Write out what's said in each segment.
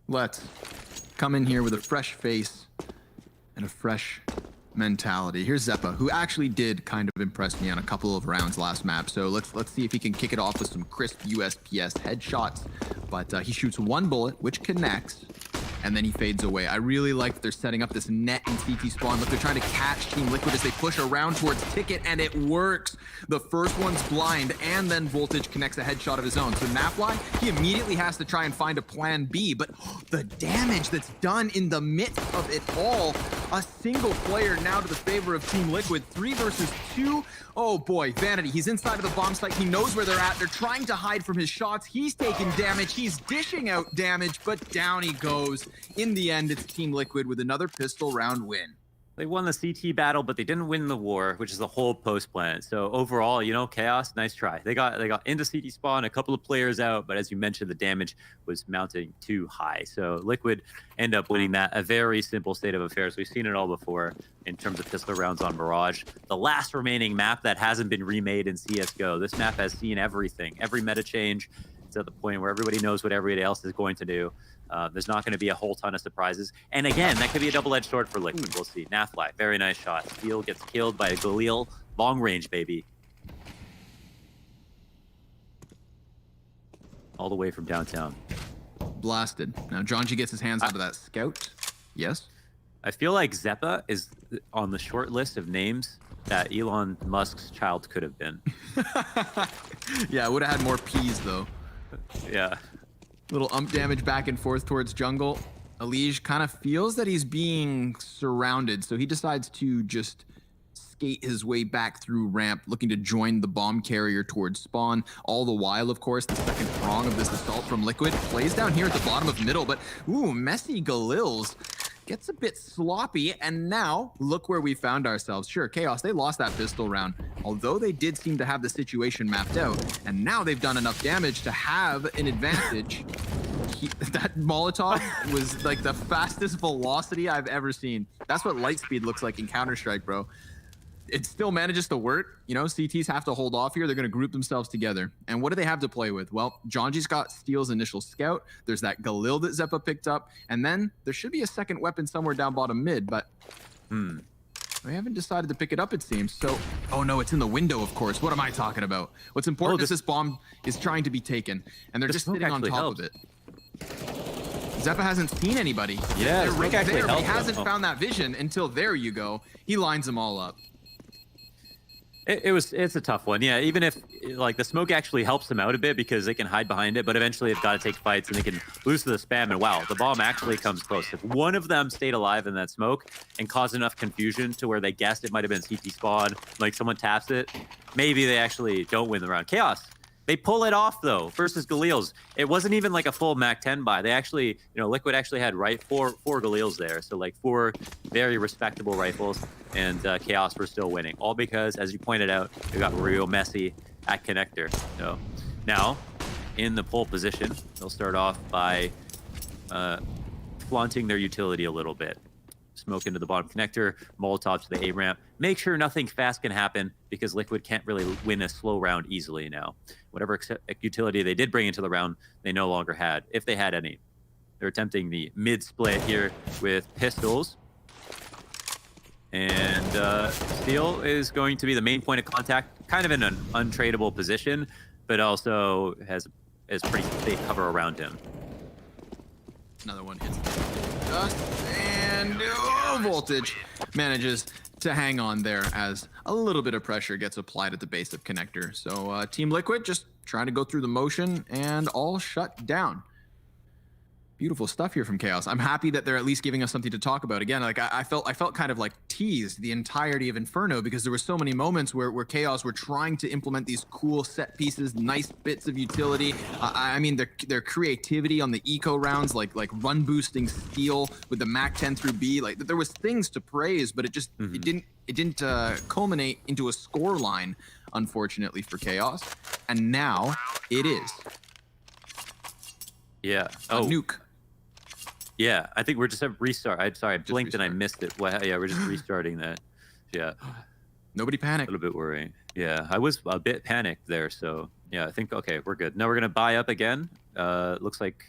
Let's come in here with a fresh face and a fresh mentality. Here's Xeppaa, who actually did kind of impress me on a couple of rounds last map. So let's see if he can kick it off with some crisp USPS headshots. But he shoots one bullet, which connects, and then he fades away. I really like that they're setting up this net in CT spawn. Look, they're trying to catch Team Liquid as they push around towards Ticket, and it works. The first one's blind, and then Voltage connects a headshot of his own. So Nafly, he immediately has to try and find a plan B, but the damage that's done in the midst of it all, a single player now to the favor of Team Liquid, 3 versus 2. Oh boy, Vanity, he's inside of the bomb site. He knows where they're at. They're trying to hide from his shots. He's taking damage. He's dishing out damage, but down he goes. In the end, it's Team Liquid with another pistol round win. They won the CT battle, but they didn't win the war, which is the whole post plan. So overall, you know, Chaos, nice try. They got into CT spawn, a couple of players out, but as you mentioned, the damage was mounting too high. So Liquid end up winning that. A very simple state of affairs. We've seen it all before in terms of pistol rounds on Mirage. The last remaining map that hasn't been remade in CSGO. This map has seen everything, every meta change. It's at the point where everybody knows what everybody else is going to do. There's not going to be a whole ton of surprises. And again, that could be a double-edged sword for Liquid. We'll see. Nafly, very nice shot. Steel gets killed by a Galil. Long range, baby. All the way from downtown. Blasted. Now Jonji gets his hands onto that scout. Yes? I feel like Xeppaa is on the short list of names that Elon Musk's child could have been. Yeah, would have had more P's though. Yeah. Little ump damage back and forth towards jungle. Elige kind of feels that he's being surrounded, so he decides to just skate his way back through ramp, looking to join the bomb carrier towards spawn. All the while, of course, the second prong of this assault from Liquid plays down here at the bottom of middle, but ooh, messy Galils gets a bit sloppy, and now look where we found ourselves. Sure, Chaos, they lost that pistol round, although they did seem to have the situation mapped out, and now they've done enough damage to have an advantage. That Molotov was like the fastest velocity I've ever seen. That's what light speed looks like in Counter-Strike, bro. It still manages to work. You know, CTs have to hold off here. They're going to group themselves together. And what do they have to play with? Well, Jonji's got Steel's initial scout. There's that Galil that Xeppaa picked up. And then there should be a second weapon somewhere down bottom mid, but they haven't decided to pick it up, it seems. So, oh no, it's in the window, of course. What am I talking about? What's important is this bomb is trying to be taken, and they're just sitting on top of it. Zeppa hasn't seen anybody. Yeah, right actually there. He helped hasn't them. found that vision until there you go. He lines them all up. It's a tough one. Yeah, even if like the smoke actually helps them out a bit because they can hide behind it, but eventually they've got to take fights and they can lose to the spam. And wow, the bomb actually comes close. If one of them stayed alive in that smoke and caused enough confusion to where they guessed it might have been CT spawn, like someone taps it, maybe they actually don't win the round. Chaos, they pull it off though versus Galils. It wasn't even like a full Mac 10 buy. They actually, you know, Liquid actually had four Galils there, so like 4 very respectable rifles. And Chaos were still winning. All because, as you pointed out, they got real messy at connector. So now, in the pole position, they'll start off by flaunting their utility a little bit. Smoke into the bottom connector, Molotov to the A ramp. Make sure nothing fast can happen because Liquid can't really win a slow round easily now. Whatever utility they did bring into the round, they no longer had, if they had any. They're attempting the mid split here with pistols. And Steel is going to be the main point of contact, kind of in an untradeable position, but also has pretty big cover around him. Another one hits just, and Voltage manages to hang on there as a little bit of pressure gets applied at the base of connector. So Team Liquid just trying to go through the motion and all shut down. Beautiful stuff here from Chaos. I'm happy that they're at least giving us something to talk about. Again, like I felt kind of like teased the entirety of Inferno because there were so many moments where Chaos were trying to implement these cool set pieces, nice bits of utility. I mean, their creativity on the eco rounds, like run boosting Steel with the Mac 10 through B, like there was things to praise, but it just it didn't culminate into a score line, unfortunately for Chaos. And now it is. Yeah. A nuke. Yeah, I think we're just at restart. I'm sorry, I blinked and I missed it. Well, yeah, we're just restarting that. Yeah. Nobody panic. A little bit worrying. Yeah, I was a bit panicked there. So yeah, I think, okay, we're good. Now we're going to buy up again. Looks like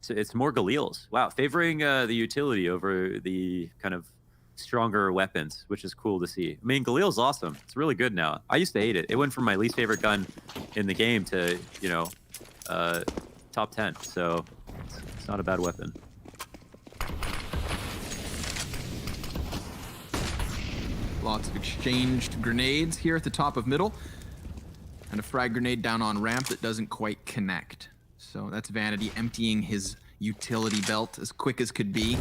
It's more Galil's. Wow, favoring the utility over the kind of stronger weapons, which is cool to see. I mean, Galil's awesome. It's really good now. I used to hate it. It went from my least favorite gun in the game to, you know, top 10. So it's not a bad weapon. Lots of exchanged grenades here at the top of middle. And a frag grenade down on ramp that doesn't quite connect. So that's Vanity emptying his utility belt as quick as could be.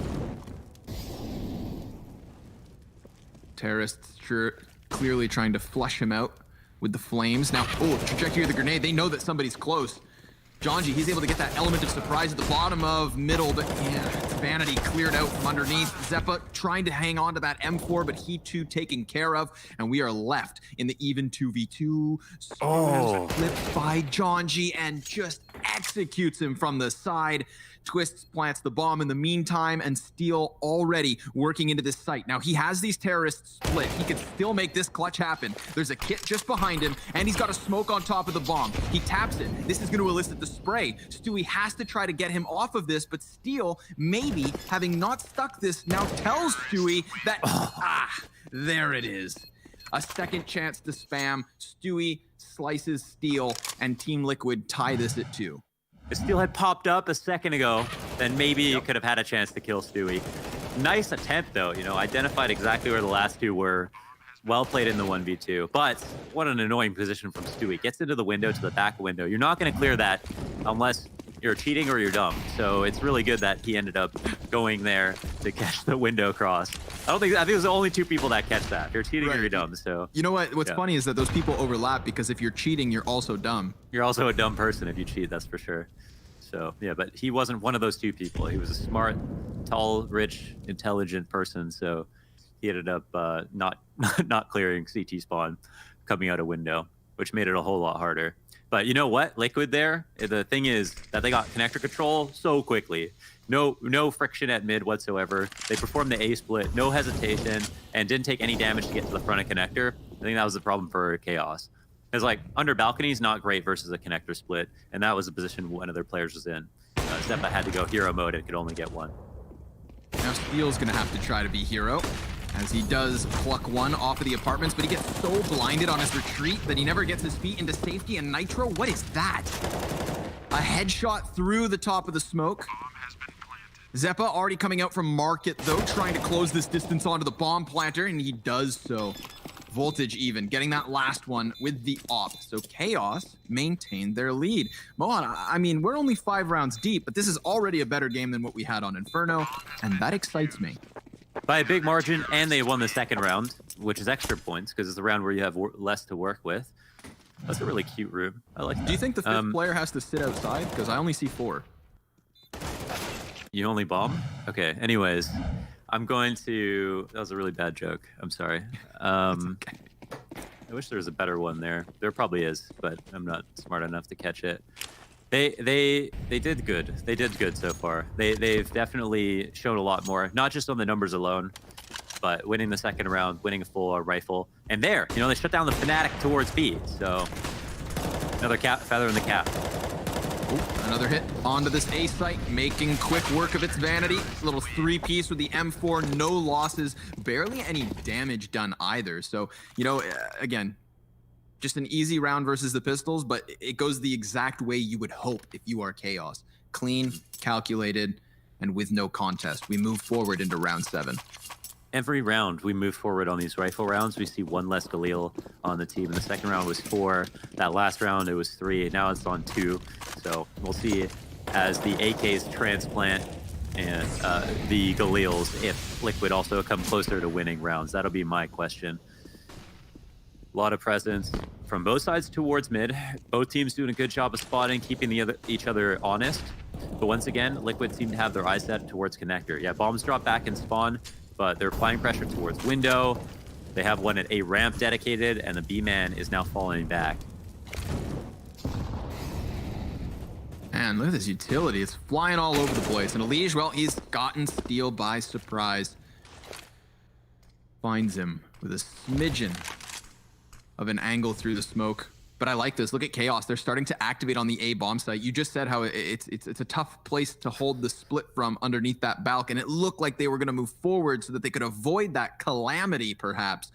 Terrorists sure clearly trying to flush him out with the flames. Now, oh, trajectory of the grenade. They know that somebody's close. Jonji, he's able to get that element of surprise at the bottom of middle, but yeah, it's Vanity cleared out from underneath. Zeppa trying to hang on to that M4, but he too taken care of, and we are left in the even 2v2. Oh. Flipped by Jonji and just executes him from the side. Twists plants the bomb in the meantime, and Steel already working into this site. Now, he has these terrorists split. He can still make this clutch happen. There's a kit just behind him, and he's got a smoke on top of the bomb. He taps it. This is going to elicit the spray. Stewie has to try to get him off of this, but Steel, maybe, having not stuck this, now tells Stewie that, there it is. A second chance to spam. Stewie slices Steel, and Team Liquid tie this at 2. If Steel had popped up a second ago, then maybe you could have had a chance to kill Stewie. Nice attempt, though. You know, identified exactly where the last two were. Well played in the 1v2. But what an annoying position from Stewie. Gets into the window to the back window. You're not going to clear that unless you're cheating or you're dumb. So it's really good that he ended up going there to catch the window cross. I think it was the only 2 people that catch that. If you're cheating or you're dumb. So you know what's funny is that those people overlap, because if you're cheating, you're also dumb. You're also a dumb person if you cheat, that's for sure. So yeah, but he wasn't one of those 2 people. He was a smart, tall, rich, intelligent person. So he ended up not clearing CT spawn, coming out a window, which made it a whole lot harder. But you know what? Liquid there, the thing is that they got connector control so quickly. No friction at mid whatsoever. They performed the A split, no hesitation, and didn't take any damage to get to the front of connector. I think that was the problem for Chaos. Because like under balcony is not great versus a connector split, and that was the position one of their players was in. Zeppa had to go hero mode and could only get one. Now Steel's gonna have to try to be hero, as he does pluck one off of the apartments, but he gets so blinded on his retreat that he never gets his feet into safety. And Nitro, what is that? A headshot through the top of the smoke. Zeppa already coming out from market, though, trying to close this distance onto the bomb planter, and he does so. Voltage even, getting that last one with the op. So Chaos maintained their lead. Mohan, I mean, we're only 5 rounds deep, but this is already a better game than what we had on Inferno, and that excites me. By a big margin, and they won the second round, which is extra points, because it's the round where you have less to work with. That's a really cute room. I like that. Do you think the 5th player has to sit outside? Because I only see 4. You only bomb? Okay, anyways. I'm going to... That was a really bad joke. I'm sorry. Okay. I wish there was a better one there. There probably is, but I'm not smart enough to catch it. They did good. They did good so far. They've definitely shown a lot more, not just on the numbers alone, but winning the second round, winning a full rifle. And there, you know, they shut down the Fnatic towards B. So another feather in the cap. Ooh, another hit onto this A site, making quick work of its Vanity. Little 3-piece with the M4, no losses, barely any damage done either. So, you know, again, just an easy round versus the Pistols, but it goes the exact way you would hope if you are Chaos. Clean, calculated, and with no contest. We move forward into round 7. Every round we move forward on these rifle rounds, we see 1 less Galil on the team. And the second round was 4. That last round, it was 3. Now it's on 2. So we'll see as the AKs transplant and the Galils, if Liquid also come closer to winning rounds. That'll be my question. A lot of presence from both sides towards mid. Both teams doing a good job of spotting, keeping each other honest. But once again, Liquid seem to have their eyes set towards connector. Yeah, bombs drop back and spawn, but they're applying pressure towards window. They have one at A ramp dedicated, and the B-man is now falling back. Man, look at this utility. It's flying all over the place. And Elige, well, he's gotten Steel by surprise. Finds him with a smidgen of an angle through the smoke. But I like this. Look at Chaos. They're starting to activate on the A bomb site. You just said how it's a tough place to hold the split from underneath that balk, and it looked like they were going to move forward so that they could avoid that calamity, perhaps.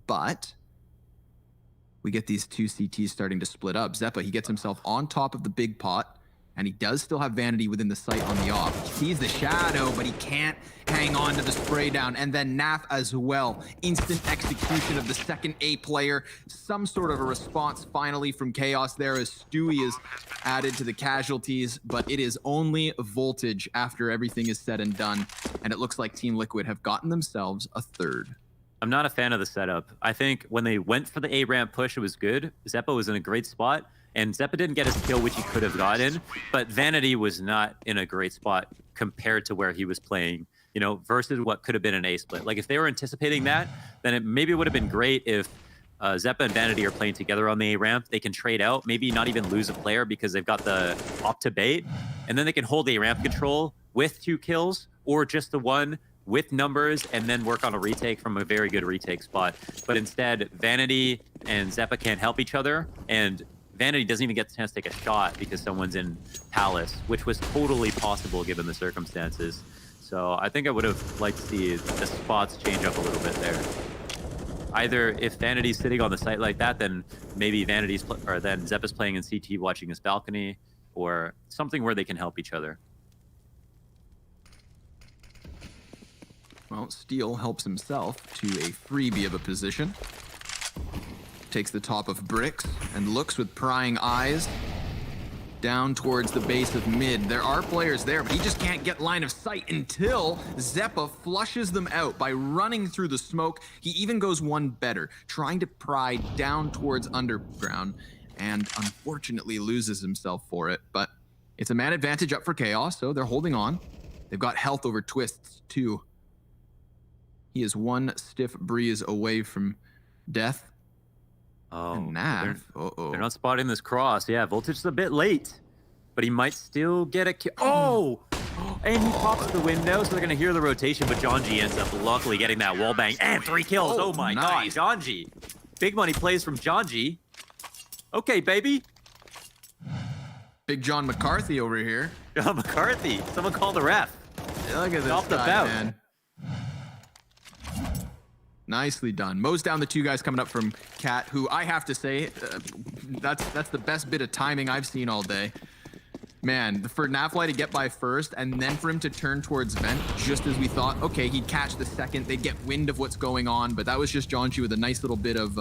But we get these two CTs starting to split up. Zeppa, he gets himself on top of the big pot, and he does still have Vanity within the sight on the off. He sees the shadow, but he can't hang on to the spray down. And then Naf as well. Instant execution of the second A player. Some sort of a response finally from Chaos there as Stewie is added to the casualties, but it is only Voltage after everything is said and done. And it looks like Team Liquid have gotten themselves a third. I'm not a fan of the setup. I think when they went for the A ramp push, it was good. Zeppa was in a great spot, and Zeppa didn't get his kill, which he could have gotten, but Vanity was not in a great spot compared to where he was playing, you know, versus what could have been an A split. Like, if they were anticipating that, then it maybe would have been great if Zeppa and Vanity are playing together on the A ramp. They can trade out, maybe not even lose a player because they've got the op to bait, and then they can hold A ramp control with 2 kills or just the 1 with numbers and then work on a retake from a very good retake spot. But instead, Vanity and Zeppa can't help each other, and Vanity doesn't even get the chance to take a shot because someone's in Palace, which was totally possible given the circumstances. So I think I would have liked to see the spots change up a little bit there. Either if Vanity's sitting on the site like that, then maybe then Zeppa's playing in CT watching his balcony, or something where they can help each other. Well, Steel helps himself to a freebie of a position. Takes the top of bricks and looks with prying eyes down towards the base of mid. There are players there, but he just can't get line of sight until Zeppa flushes them out by running through the smoke. He even goes one better, trying to pry down towards underground, and unfortunately loses himself for it. But it's a man advantage up for Chaos, so they're holding on. They've got health over Twists, too. He is one stiff breeze away from death. Oh, And Nav, they're not spotting this cross. Yeah, Voltage is a bit late, but he might still get a kill. Oh! And he pops the window, so they're going to hear the rotation, but John G ends up luckily getting that wall bang and 3 kills. Oh my nice. God, John G. Big money plays from John G. Okay, baby. Big John McCarthy over here. John McCarthy. Someone call the ref. Look at this Off the guy, bout. man. Nicely done. Mows down the 2 guys coming up from Cat, who I have to say, that's the best bit of timing I've seen all day. Man, for Nafly to get by first, and then for him to turn towards Vent, just as we thought, okay, he'd catch the second, they'd get wind of what's going on, but that was just John Chi with a nice little bit of